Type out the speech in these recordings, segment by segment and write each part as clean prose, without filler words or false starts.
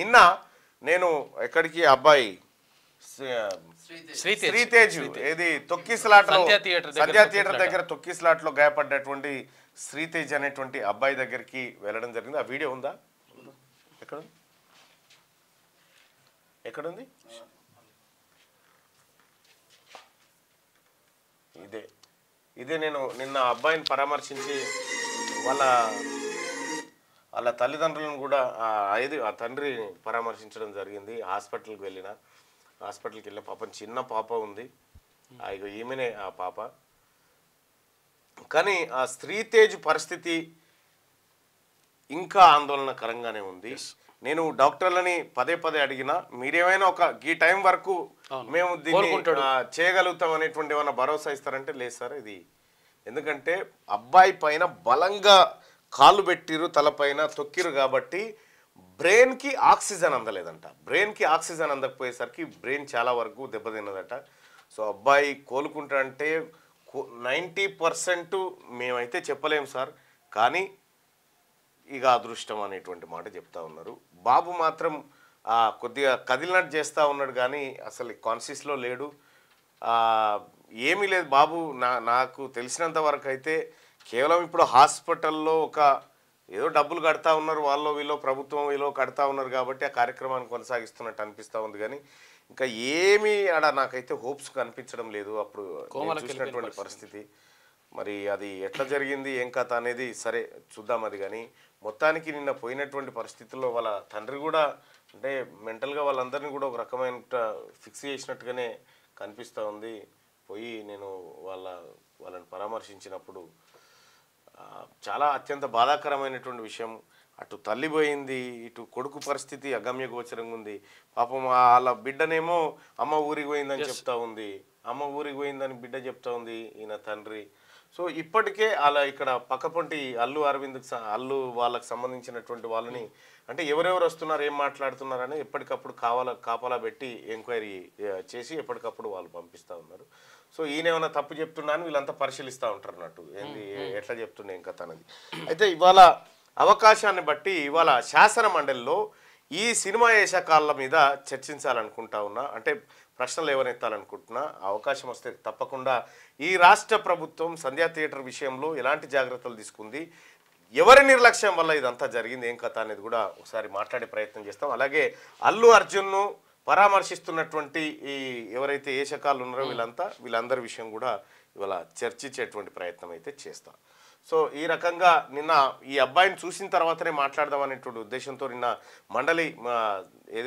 నిన్న నేను ఎక్కడికి అబ్బాయి శ్రీతేజ్ ఏది తొక్కిసలాటలో సంధ్యా థియేటర్ దగ్గర తొక్కిసలాటలో గాయపడ్డటువంటి శ్రీతేజ్ అనేటువంటి అబ్బాయి దగ్గరికి వెళ్ళడం జరిగింది. ఆ వీడియో ఉందా? ఎక్కడుంది? ఇదే నేను నిన్న అబ్బాయిని పరామర్శించి వాళ్ళ తల్లిదండ్రులను కూడా ఆ తండ్రి పరామర్శించడం జరిగింది. హాస్పిటల్కి వెళ్ళిన పాపం చిన్న పాప ఉంది, ఇక ఈమెనే ఆ పాప. కానీ ఆ శ్రీతేజ్ పరిస్థితి ఇంకా ఆందోళనకరంగానే ఉంది. నేను డాక్టర్లని పదే అడిగినా మీరేమైనా ఈ టైం వరకు మేము దీన్ని చేయగలుగుతాం అనేటువంటి ఏమైనా భరోసా ఇస్తారంటే లేదు సార్ ఇది. ఎందుకంటే అబ్బాయి పైన బలంగా కాళ్ళు పెట్టిరు, తలపైన తొక్కిరు కాబట్టి బ్రెయిన్కి ఆక్సిజన్ అందలేదంట. బ్రెయిన్కి ఆక్సిజన్ అందకపోయేసరికి బ్రెయిన్ చాలా వరకు దెబ్బతిన్నదట. సో అబ్బాయి కోలుకుంటారంటే 90% మేమైతే చెప్పలేము సార్, కానీ ఇక అదృష్టం అనేటువంటి మాట చెప్తా ఉన్నారు. బాబు మాత్రం కొద్దిగా కదిలినట్టు చేస్తూ ఉన్నాడు కానీ అసలు కాన్షియస్లో లేడు, ఏమీ లేదు బాబు. నాకు తెలిసినంత వరకు అయితే కేవలం ఇప్పుడు హాస్పిటల్లో ఏదో డబ్బులు కడతా ఉన్నారు, వాళ్ళు వీళ్ళు ప్రభుత్వం వీళ్ళు కడతా ఉన్నారు కాబట్టి ఆ కార్యక్రమాన్ని కొనసాగిస్తున్నట్టు అనిపిస్తూ ఉంది. కానీ ఇంకా ఏమీ నాకైతే హోప్స్ కనిపించడం లేదు అప్పుడు చూసినటువంటి పరిస్థితి. మరి అది ఎట్లా జరిగింది ఏం కథ అనేది సరే చూద్దాం అది. కానీ మొత్తానికి నిన్న పోయినటువంటి పరిస్థితుల్లో వాళ్ళ తండ్రి కూడా అంటే మెంటల్గా వాళ్ళందరినీ కూడా ఒక రకమైన ఫిక్స్ చేసినట్టుగానే కనిపిస్తూ ఉంది. పోయి నేను వాళ్ళని పరామర్శించినప్పుడు చాలా అత్యంత బాధాకరమైనటువంటి విషయం. అటు తల్లి పోయింది, ఇటు కొడుకు పరిస్థితి అగమ్య గోచరంగా ఉంది. పాపం వాళ్ళ బిడ్డనేమో అమ్మ ఊరికి పోయిందని చెప్తా ఉంది, అమ్మ ఊరికి పోయిందని బిడ్డ చెప్తా ఉంది ఈయన తండ్రి. సో ఇప్పటికే అలా ఇక్కడ పక్కపొంటి అల్లు వాళ్ళకి సంబంధించినటువంటి వాళ్ళని అంటే ఎవరెవరు వస్తున్నారు ఏం మాట్లాడుతున్నారని ఎప్పటికప్పుడు కాపలా పెట్టి ఎంక్వైరీ చేసి ఎప్పటికప్పుడు వాళ్ళు పంపిస్తూ ఉన్నారు. సో ఈయన ఏమైనా తప్పు చెప్తున్నా అని వీళ్ళంతా పరిశీలిస్తూ ఉంటారు అన్నట్టు ఏంది ఎట్లా చెప్తుండే ఏం కథ అనేది. అయితే ఇవాళ అవకాశాన్ని బట్టి ఇవాళ శాసన మండలిలో ఈ సినిమా ఏషకాల మీద చర్చించాలనుకుంటా ఉన్నా, అంటే ప్రశ్నలు ఎవరెత్తాలనుకుంటున్నా అవకాశం వస్తే తప్పకుండా ఈ రాష్ట్ర ప్రభుత్వం సంధ్యా థియేటర్ విషయంలో ఎలాంటి జాగ్రత్తలు తీసుకుంది, ఎవరి నిర్లక్ష్యం వల్ల ఇదంతా జరిగింది ఏం కథ అనేది కూడా ఒకసారి మాట్లాడే ప్రయత్నం చేస్తాం. అలాగే అల్లు అర్జున్ను పరామర్శిస్తున్నటువంటి ఈ ఎవరైతే ఏషకాలు ఉన్నారో వీళ్ళందరి విషయం కూడా ఇవాళ చర్చించేటువంటి ప్రయత్నం అయితే చేస్తాం. సో ఈ రకంగా నిన్న ఈ అబ్బాయిని చూసిన తర్వాతనే మాట్లాడదాం అనేటువంటి ఉద్దేశంతో నిన్న మండలి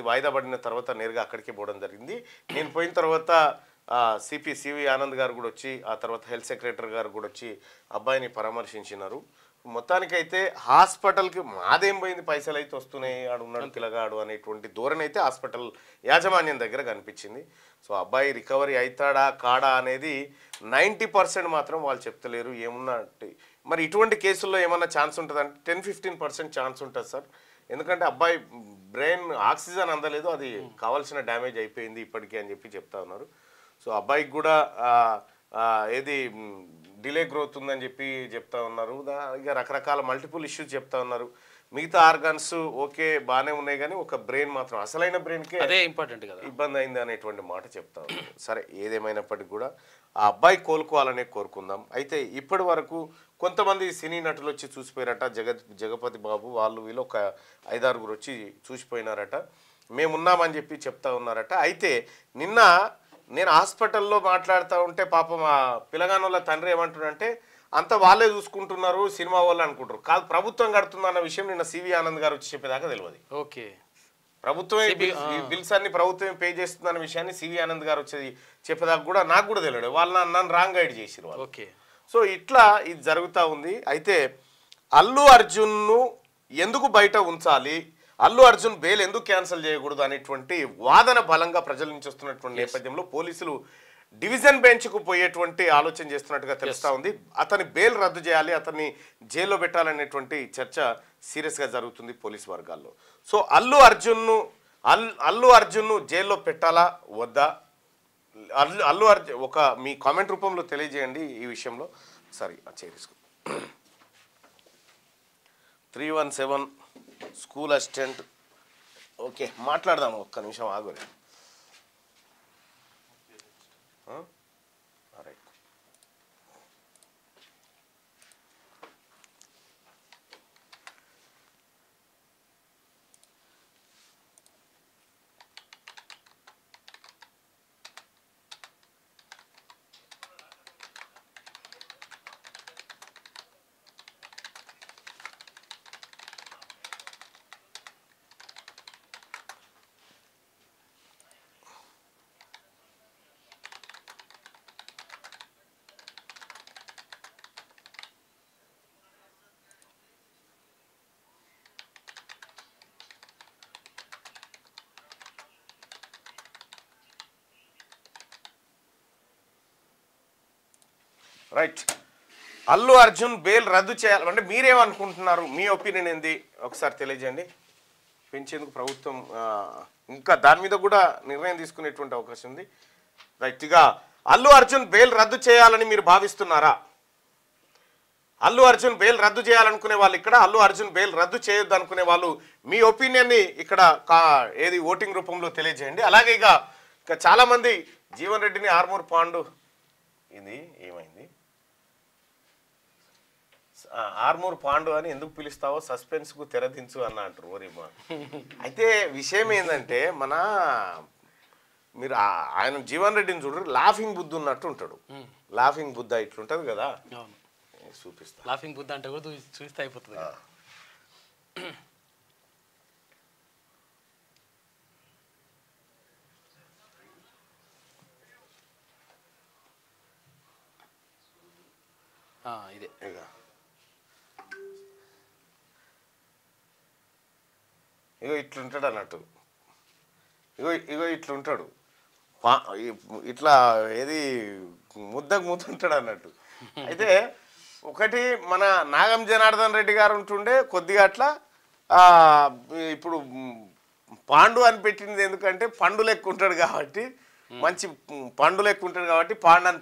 వాయిదా పడిన తర్వాత నేరుగా అక్కడికే పోవడం జరిగింది. నేను పోయిన తర్వాత సివి ఆనంద్ గారు కూడా వచ్చి, ఆ తర్వాత హెల్త్ సెక్రటరీ గారు కూడా వచ్చి అబ్బాయిని పరామర్శించినారు. మొత్తానికైతే హాస్పిటల్కి మాదేం పోయింది, పైసలు అయితే వస్తున్నాయి, ఆడు ఉన్నాడు పిల్లగాడు అనేటువంటి ధోరణి అయితే హాస్పిటల్ యాజమాన్యం దగ్గర కనిపించింది. సో అబ్బాయి రికవరీ అవుతాడా కాడా అనేది 90% మాత్రం వాళ్ళు చెప్తలేరు. ఏమున్నా మరి ఇటువంటి కేసుల్లో ఏమన్నా ఛాన్స్ ఉంటుందంటే 10-15% ఛాన్స్ ఉంటుంది సార్. ఎందుకంటే అబ్బాయి బ్రెయిన్ ఆక్సిజన్ అందలేదు, అది కావాల్సిన డ్యామేజ్ అయిపోయింది ఇప్పటికీ అని చెప్తా ఉన్నారు. సో అబ్బాయికి కూడా ఏది డిలే గ్రోత్ ఉందని చెప్తా ఉన్నారు. ఇక రకరకాల మల్టిపుల్ ఇష్యూస్ చెప్తా ఉన్నారు. మిగతా ఆర్గాన్స్ ఓకే బాగానే ఉన్నాయి కానీ ఒక బ్రెయిన్ మాత్రం అసలైన బ్రెయిన్కే అదే ఇంపార్టెంట్ కదా, ఇబ్బంది అయింది అనేటువంటి మాట చెప్తా ఉన్నారు. సరే ఏదేమైనప్పటికీ కూడా ఆ అబ్బాయి కోలుకోవాలనే కోరుకుందాం. అయితే ఇప్పటి వరకు కొంతమంది సినీ నటులు వచ్చి చూసిపోయారట, జగపతి బాబు వాళ్ళు వీళ్ళు ఒక 5-6 వచ్చి చూసిపోయినారట, మేమున్నామని చెప్తా ఉన్నారట. అయితే నిన్న నేను హాస్పిటల్లో మాట్లాడుతూ ఉంటే పాపం ఆ పిల్లగానోళ్ళ తండ్రి ఏమంటున్నారంటే అంతా వాళ్ళే చూసుకుంటున్నారు సినిమా వాళ్ళు అనుకుంటారు, కాదు ప్రభుత్వం కడుతుందన్న విషయం నిన్న సివి ఆనంద్ గారు వచ్చి చెప్పేదాకా తెలియదు. ఓకే, ప్రభుత్వమే బిల్స్ అన్ని ప్రభుత్వమే పే చేస్తుందన్న విషయాన్ని సివి ఆనంద్ గారు వచ్చి చెప్పేదాకా కూడా నాకు కూడా తెలియదు. వాళ్ళు నన్ను రాంగ్ గైడ్ చేసిరు వాళ్ళు. ఓకే, సో ఇట్లా ఇది జరుగుతూ ఉంది. అయితే అల్లు అర్జున్ను ఎందుకు బయట ఉంచాలి, అల్లు అర్జున్ బెయిల్ ఎందుకు క్యాన్సిల్ చేయకూడదు అనేటువంటి వాదన బలంగా ప్రజల నుంచి వస్తున్నటువంటి నేపథ్యంలో పోలీసులు డివిజన్ బెంచ్కు పోయేటువంటి ఆలోచన చేస్తున్నట్టుగా తెలుస్తూ ఉంది. అతని బెయిల్ రద్దు చేయాలి, అతన్ని జైల్లో పెట్టాలనేటువంటి చర్చ సీరియస్గా జరుగుతుంది పోలీసు వర్గాల్లో. సో అల్లు అర్జున్ను జైల్లో పెట్టాలా వద్దా, అల్లు అర్జున్ మీ కామెంట్ రూపంలో తెలియజేయండి ఈ విషయంలో. సరే చేరేసుకో 317 స్కూల్ అసిస్టెంట్ ఓకే మాట్లాడదాం, ఒక్క నిమిషం ఆగు. Right. Right. Allu Arjun bail రద్దు చేయాలి అంటే మీరేమనుకుంటున్నారు, మీ ఒపీనియన్ ఏంది ఒకసారి తెలియజేయండి. పెంచేందుకు ప్రభుత్వం ఇంకా దాని మీద కూడా నిర్ణయం తీసుకునేటువంటి అవకాశం ఉంది. రైట్. ఇక అల్లు అర్జున్ బెయిల్ రద్దు చేయాలని మీరు భావిస్తున్నారా? అల్లు అర్జున్ బెయిల్ రద్దు చేయాలనుకునే వాళ్ళు ఇక్కడ, అల్లు అర్జున్ బెయిల్ రద్దు చేయొద్దు అనుకునే వాళ్ళు మీ ఒపీనియన్ని ఇక్కడ ఏది ఓటింగ్ రూపంలో తెలియజేయండి. అలాగే ఇక చాలామంది జీవన్ రెడ్డిని ఆర్మూర్ పాండు ఇది ఏమైంది ఆర్మూర్ పాండు అని ఎందుకు పిలుస్తావో సస్పెన్స్కు తెరదించు అన్న అంటారు ఓరిమా. అయితే విషయం ఏంటంటే మీరు ఆయన జీవన్ రెడ్డిని చూడరు, లాఫింగ్ బుద్ధ ఉన్నట్టు ఉంటాడు. లాఫింగ్ బుద్ధ ఇట్లుంటది కదా, చూపిస్తా. లాఫింగ్ బుద్ధ అంటే కూడా చూస్తే అయిపోతుంది. ఇదే ఇగో ఇట్లుంటాడు అన్నట్టు, ఇగో ఇట్లుంటాడు, ఇట్లా ఏది ముద్దకు ముద్దుంటాడు అన్నట్టు. అయితే ఒకటి మన నాగం జనార్దన్ రెడ్డి గారు ఉంటుండే కొద్దిగా అట్లా, ఇప్పుడు పాండు అని పెట్టింది ఎందుకంటే పండు లెక్క ఉంటాడు కాబట్టి, మంచి పండు లెక్క ఉంటాడు కాబట్టి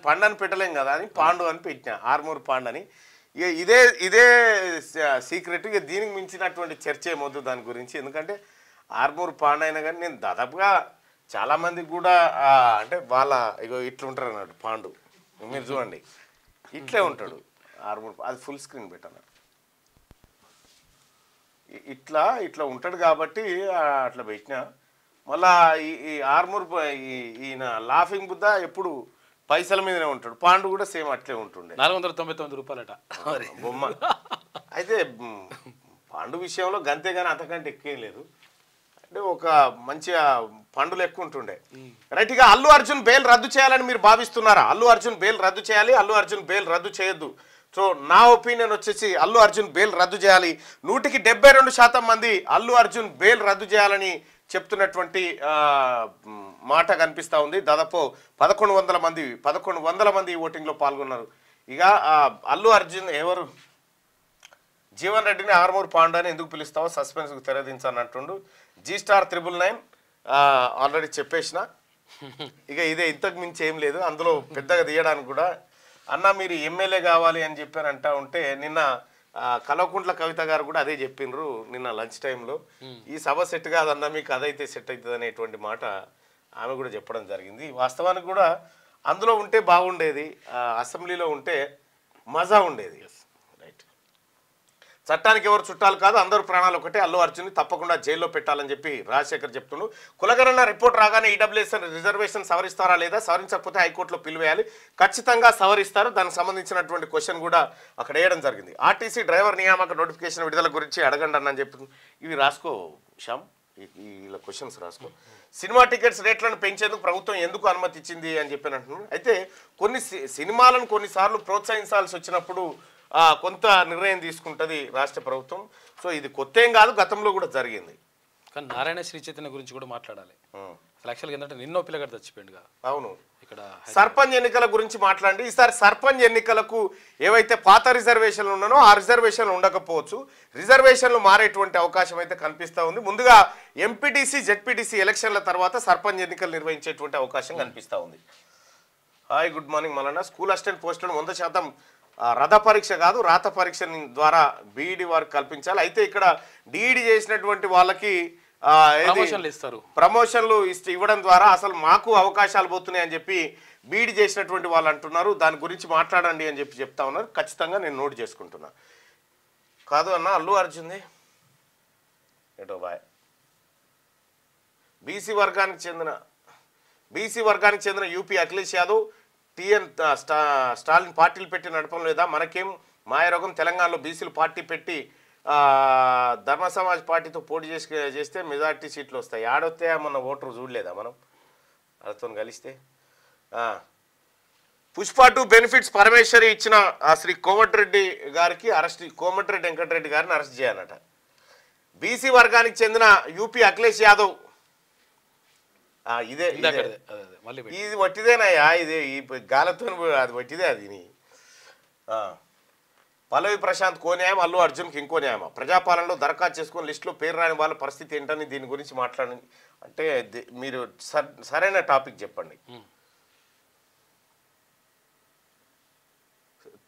పండని పెట్టలేం కదా అని పాండు అని పెట్టినా, ఆర్మూర్ పాండు అని. ఇక ఇదే సీక్రెట్. ఇక దీనికి మించినటువంటి చర్చ ఏమొద్దు దాని గురించి, ఎందుకంటే ఆర్మూర్ పాండు అయినా కానీ నేను దాదాపుగా చాలామందికి కూడా అంటే వాళ్ళ ఇగో ఇట్లుంటారు అన్నట్టు పాండు. మీరు చూడండి ఇట్లే ఉంటాడు ఆర్మూర్, అది ఫుల్ స్క్రీన్ పెట్టాను. ఇట్లా ఉంటాడు కాబట్టి అట్లా పెట్టినా. మళ్ళా ఈ ఆర్మూర్ ఈయన లాఫింగ్ బుద్ధ ఎప్పుడు పైసల మీదనే ఉంటాడు, పాండు కూడా సేమ్ అట్లే ఉంటుండే. 499 రూపాయలట బొమ్మ. అయితే పాండు విషయంలో గంతే కానీ అంతకంటే ఎక్కువ లేదు, అంటే ఒక మంచిగా పండులు ఎక్కువ ఉంటుండే. రైట్. ఇక అల్లు అర్జున్ బెయిల్ రద్దు చేయాలని మీరు భావిస్తున్నారా? అల్లు అర్జున్ బెయిల్ రద్దు చేయాలి, అల్లు అర్జున్ బెయిల్ రద్దు చేయొద్దు. సో నా ఒపీనియన్ వచ్చేసి అల్లు అర్జున్ బెయిల్ రద్దు చేయాలి. 172% మంది అల్లు అర్జున్ బెయిల్ రద్దు చేయాలని చెప్తున్నటువంటి మాట కనిపిస్తూ ఉంది. దాదాపు 1100 మంది ఓటింగ్లో పాల్గొన్నారు. ఇక అల్లు అర్జున్ ఎవరు జీవన్ రెడ్డిని ఆర్మూర్ పాండు అని ఎందుకు పిలుస్తావో సస్పెన్స్కు తెరదించానంటుండు. G*999 ఆల్రెడీ చెప్పేసిన. ఇక ఇదే, ఇంతకు మించి ఏం లేదు అందులో పెద్దగా తీయడానికి కూడా. అన్న మీరు ఎమ్మెల్యే కావాలి అని చెప్పారు అంటా ఉంటే నిన్న కల్వకుంట్ల కవిత గారు కూడా అదే చెప్పిండ్రు నిన్న లంచ్ టైంలో. ఈ సభ సెట్ కాదన్నా మీకు అదైతే సెట్ అవుతుంది అనేటువంటి మాట ఆమె కూడా చెప్పడం జరిగింది. వాస్తవానికి కూడా అందులో ఉంటే బాగుండేది, అసెంబ్లీలో ఉంటే మజా ఉండేది. రైట్. చట్టానికి ఎవరు చుట్టాలు కాదు, అందరూ ప్రాణాలు ఒకటే. అల్లు అర్జున్ని తప్పకుండా జైల్లో పెట్టాలని చెప్పి రాజశేఖర్ చెప్తుండు. కులగణన రిపోర్ట్ రాగానే ఈడబ్ల్యూఎస్ రిజర్వేషన్ సవరిస్తారా లేదా, సవరించకపోతే హైకోర్టులో పిలువేయాలి, ఖచ్చితంగా సవరిస్తారు. దానికి సంబంధించినటువంటి క్వశ్చన్ కూడా అక్కడ వేయడం జరిగింది. ఆర్టీసీ డ్రైవర్ నియామక నోటిఫికేషన్ విడుదల గురించి అడగండి అని చెప్పి ఇవి రాసుకో శ్యామ్, ఇలా క్వశ్చన్స్ రాసుకో. సినిమా టికెట్స్ రేట్లను పెంచేందుకు ప్రభుత్వం ఎందుకు అనుమతి ఇచ్చింది అని చెప్పి అంటున్నాను. అయితే కొన్ని సినిమాలను కొన్నిసార్లు ప్రోత్సహించాల్సి వచ్చినప్పుడు కొంత నిర్ణయం తీసుకుంటుంది రాష్ట్ర ప్రభుత్వం. సో ఇది కొత్త ఏం కాదు, గతంలో కూడా జరిగింది. కానీ నారాయణ శ్రీ చైతన్య గురించి కూడా మాట్లాడాలి. యాక్చువల్గా ఏంటంటే నిన్నో పిల్లగాడు చచ్చిపోయింది కదా. అవును. ఇక్కడ సర్పంచ్ ఎన్నికల గురించి మాట్లాడండి. ఈసారి సర్పంచ్ ఎన్నికలకు ఏవైతే పాత రిజర్వేషన్లు ఉన్నానో ఆ రిజర్వేషన్లు ఉండకపోవచ్చు, రిజర్వేషన్లు మారేటువంటి అవకాశం అయితే కనిపిస్తూ ఉంది. ముందుగా ఎంపీటీసీ జెడ్పీటీసీ ఎలక్షన్ల తర్వాత సర్పంచ్ ఎన్నికలు నిర్వహించేటువంటి అవకాశం కనిపిస్తూ ఉంది. Hi, good morning Mallanna. School assistant పోస్టులను 100% రథ పరీక్ష కాదు, రాత పరీక్ష ద్వారా బీఈడి వారికి కల్పించాలి. అయితే ఇక్కడ డిఈడి చేసినటువంటి వాళ్ళకి ప్రమోషన్లు ఇస్తారు. ప్రమోషన్లు ఇవ్వడం ద్వారా అసలు మాకు అవకాశాలు పోతున్నాయి అని చెప్పి బీడ్ చేసినటువంటి వాళ్ళు అంటున్నారు. దాని గురించి మాట్లాడండి అని చెప్పి చెప్తా ఉన్నారు. ఖచ్చితంగా నేను నోట్ చేసుకుంటున్నా. కాదు అన్న, అల్లు అర్జున్ది ఏటో బాయ్ బీసీ వర్గానికి చెందిన యూపీ అఖిలేష్ యాదవ్ టీఎన్ స్టాలిన్ పార్టీలు పెట్టి నడపడం లేదా, మనకేం మాయరోగం, తెలంగాణలో బీసీలు పార్టీ పెట్టి ధర్మ సమాజ్ పార్టీతో పోటీ చేస్తే మెజార్టీ సీట్లు వస్తాయి. ఆడొస్తే మన ఓటరు చూడలేదా మనం వాళ్ళతో కలిస్తే. పుష్ప 2 బెనిఫిట్స్ పరమేశ్వరి ఇచ్చిన శ్రీ కోమటిరెడ్డి గారికి అరెస్ట్, కోమటిరెడ్డి వెంకటరెడ్డి గారిని అరెస్ట్ చేయాలట. బీసీ వర్గానికి చెందిన యూపీ అఖిలేష్ యాదవ్ ఇది వట్టిదేనయ్యా, ఇది ఈ గాలతో అది వట్టిదే. అది పల్లవి ప్రశాంత్ కో న్యాయం, అల్లు అర్జున్కి ఇంకో న్యాయమా? ప్రజాపాలనలో దరఖాస్తు చేసుకుని లిస్టులో పేరు రాని వాళ్ళ పరిస్థితి ఏంటని దీని గురించి మాట్లాడండి అంటే మీరు సరైన టాపిక్ చెప్పండి.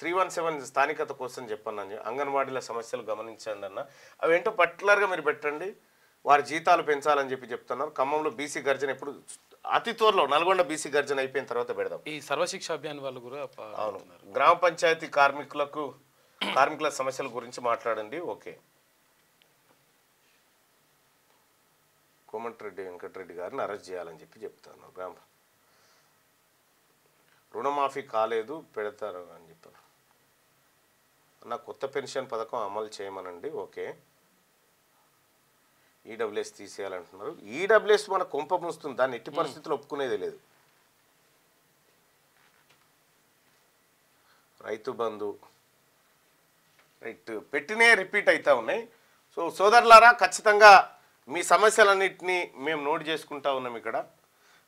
317 స్థానికత కోసం చెప్పండి. అంగన్వాడీల సమస్యలు గమనించండి అన్న. అవేంటో పర్టికులర్గా మీరు పెట్టండి. వారి జీతాలు పెంచాలని చెప్పి చెప్తున్నారు. ఖమ్మంలో బీసీ గర్జన ఇప్పుడు అతి త్వరలో, నల్గొండ బీసీ గర్జన అయిపోయిన తర్వాత పెడదాం. ఈ సర్వశిక్ష అభియాన్ వాళ్ళు కూడా అవును, గ్రామ పంచాయతీ కార్మికుల సమస్యల గురించి మాట్లాడండి. ఓకే, కోమటిరెడ్డి వెంకటరెడ్డి గారిని అరెస్ట్ చేయాలని చెప్పి చెప్తాను. రుణమాఫీ కాలేదు, పెడతారు అని చెప్పారు అన్న. కొత్త పెన్షన్ పథకం అమలు చేయమనండి. Okay, EWS తీసేయాలంటున్నారు. ఈడబ్ల్యూఎస్ మన కొంప ముస్తుంది, దాన్ని ఎట్టి పరిస్థితుల్లో ఒప్పుకునేది లేదు. రైతు బంధు రైట్ పెట్టినే రిపీట్ అవుతూ ఉన్నాయి. సో సోదరులారా, ఖచ్చితంగా మీ సమస్యలన్నింటినీ మేము నోట్ చేసుకుంటా ఉన్నాం ఇక్కడ.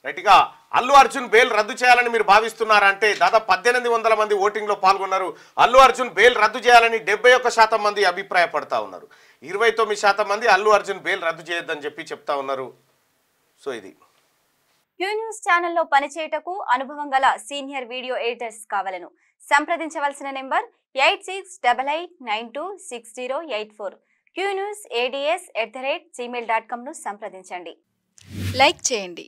రైట్గా అల్లు అర్జున్ బెయిల్ రద్దు చేయాలని మీరు భావిస్తున్నారా అంటే దాదాపు 1800 మంది ఓటింగ్లో పాల్గొన్నారు. అల్లు అర్జున్ బెయిల్ రద్దు చేయాలని 71% మంది అభిప్రాయపడతా ఉన్నారు. 29% మంది అల్లు అర్జున్ బెయిల్ రద్దు చేయొద్దని చెప్పి చెప్తా ఉన్నారు. సో ఇది క్యూ న్యూస్ ఛానల్లో పనిచేయటకు అనుభవం గల సీనియర్ వీడియో ఎడిటర్స్ కావాలను సంప్రదించవలసిన నెంబర్ 8688926084. qnews@gmail.com ను సంప్రదించండి. లైక్ చేయండి.